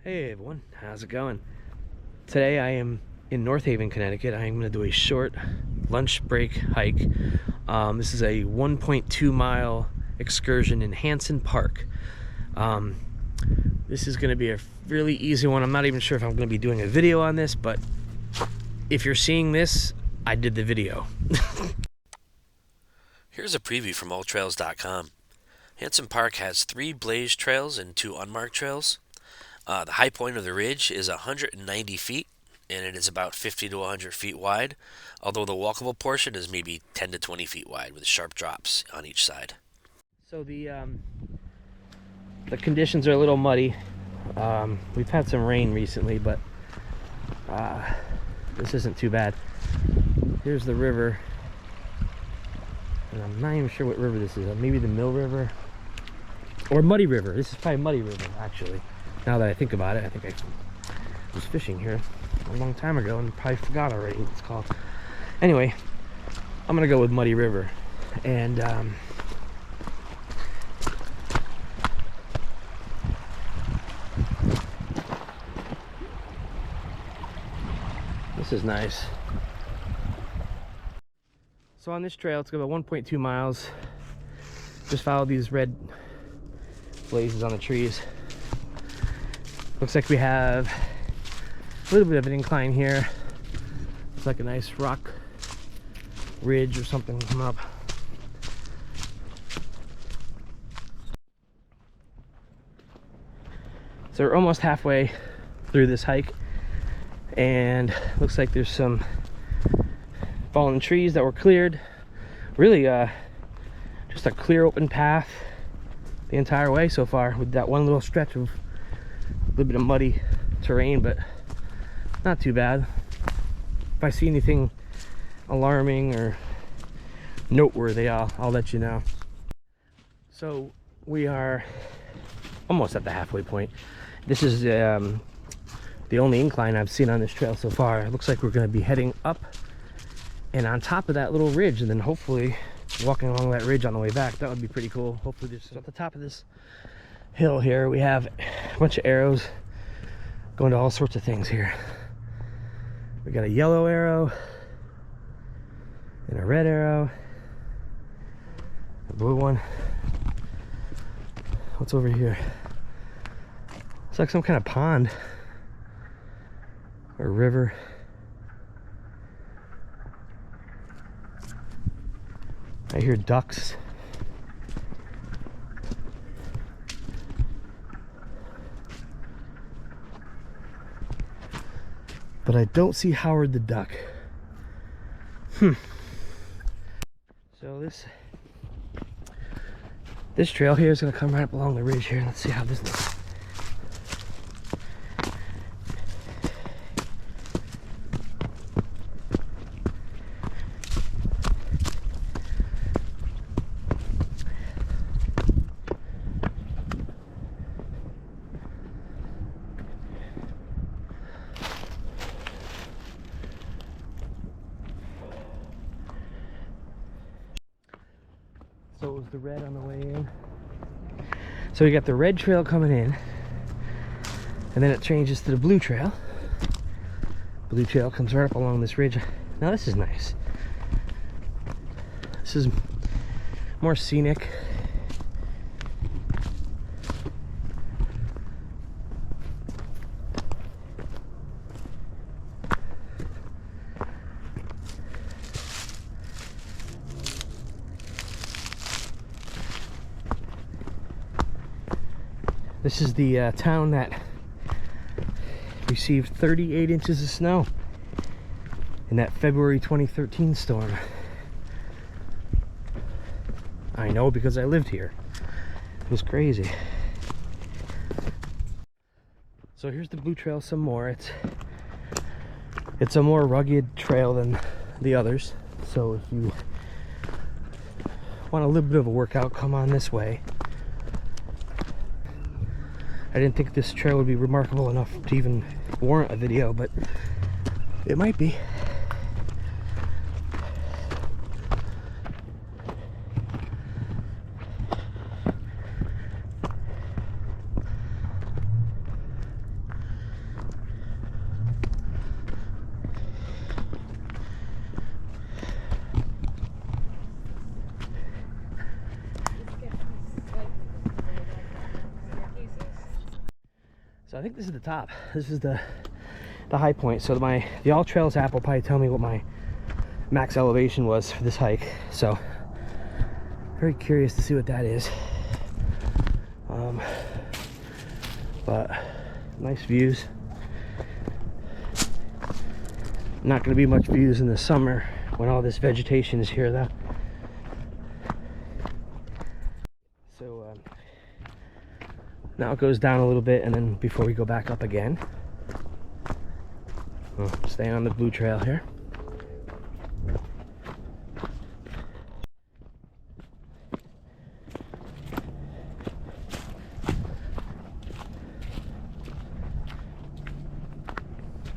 Hey everyone, how's it going? Today I am in North Haven, Connecticut. I am going to do a short lunch break hike. This is a 1.2 mile excursion in Hansen Park. This is going to be a really easy one. I'm not even sure if I'm going to be doing a video on this, but if you're seeing this, I did the video. Here's a preview from alltrails.com. Hansen Park has 3 blazed trails and 2 unmarked trails. The high point of the ridge is 190 feet, and it is about 50 to 100 feet wide, although the walkable portion is maybe 10 to 20 feet wide with sharp drops on each side. So the conditions are a little muddy. We've had some rain recently, but this isn't too bad. Here's the river, and I'm not even sure what river this is. Maybe the Mill River or Muddy River. This is probably Muddy River, actually. Now that I think about it, I think I was fishing here a long time ago and probably forgot already what it's called. Anyway, I'm gonna go with Muddy River, and this is nice. So on this trail, it's about 1.2 miles. Just follow these red blazes on the trees. Looks like we have a little bit of an incline here. It's like a nice rock ridge or something coming up. So we're almost halfway through this hike, and looks like there's some fallen trees that were cleared. Really just a clear open path the entire way so far, with that one little stretch of a little bit of muddy terrain, but not too bad. If I see anything alarming or noteworthy, I'll let you know. So we are almost at the halfway point. This is the only incline I've seen on this trail so far. It looks like we're going to be heading up and on top of that little ridge, and then hopefully walking along that ridge on the way back. That would be pretty cool. Hopefully there's, at the top of this hill here, we have a bunch of arrows going to all sorts of things here. We got a yellow arrow and a red arrow, a blue one. What's over here? It's like some kind of pond or river. I hear ducks. But I don't see Howard the duck. So this trail here is going to come right up along the ridge here. Let's see how this looks. So it was the red on the way in. So we got the red trail coming in, and then it changes to the blue trail. Blue trail comes right up along this ridge. Now this is nice. This is more scenic. This is the town that received 38 inches of snow in that February 2013 storm. I know because I lived here. It was crazy. So here's the blue trail some more. It's a more rugged trail than the others. So if you want a little bit of a workout, come on this way. I didn't think this trail would be remarkable enough to even warrant a video, but it might be. So I think this is the top. This is the high point. So the All Trails app will probably tell me what my max elevation was for this hike. So very curious to see what that is. But nice views. Not going to be much views in the summer when all this vegetation is here though. So now it goes down a little bit, and then before we go back up again, we'll stay on the blue trail here.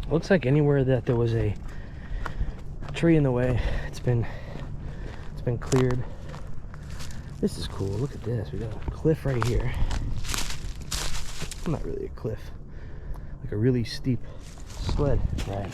Looks like anywhere that there was a tree in the way, it's been cleared. This is cool. Look at this. We got a cliff right here. Not really a cliff, like a really steep sled ride.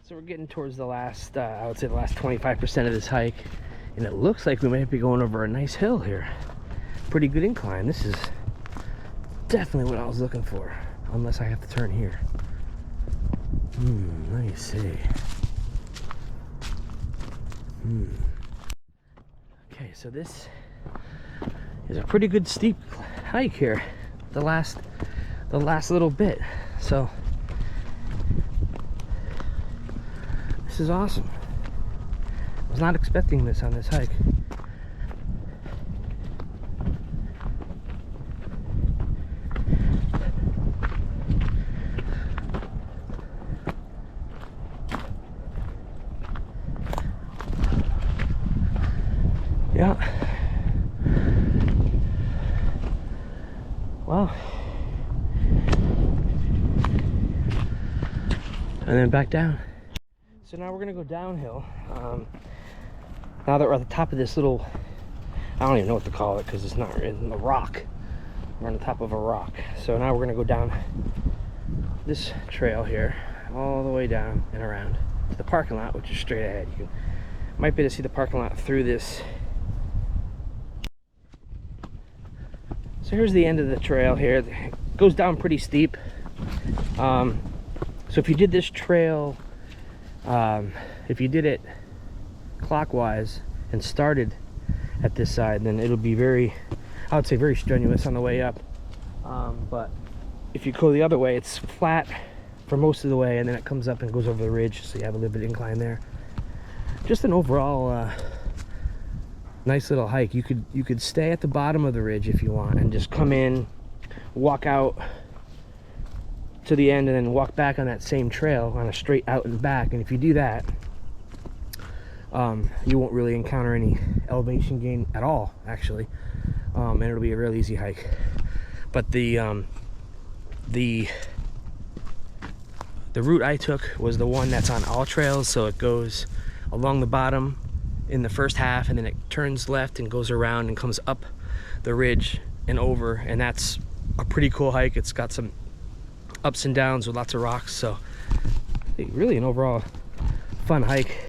So we're getting towards the last, I would say the last 25% of this hike, and it looks like we might be going over a nice hill here. Pretty good incline. This is definitely what I was looking for, unless I have to turn here. Let me see. Okay, so this is a pretty good steep hike here. The last little bit. So this is awesome. I was not expecting this on this hike. Yeah. Well. And then back down. So now we're gonna go downhill. Now that we're at the top of this little, I don't even know what to call it because it's not in the rock. We're on the top of a rock. So now we're gonna go down this trail here, all the way down and around to the parking lot, which is straight ahead. You might be able to see the parking lot through this. So here's the end of the trail here. It goes down pretty steep. So if you did this trail, if you did it clockwise and started at this side, then it'll be very, I would say very strenuous on the way up. But if you go the other way, it's flat for most of the way, and then it comes up and goes over the ridge, so you have a little bit of incline there. Just an overall nice little hike. You could stay at the bottom of the ridge if you want and just come in, walk out to the end, and then walk back on that same trail on a straight out and back. And if you do that, you won't really encounter any elevation gain at all, actually, and it'll be a real easy hike. But the route I took was the one that's on all trails, so it goes along the bottom in the first half, and then it turns left and goes around and comes up the ridge and over, and that's a pretty cool hike. It's got some ups and downs with lots of rocks, so really an overall fun hike.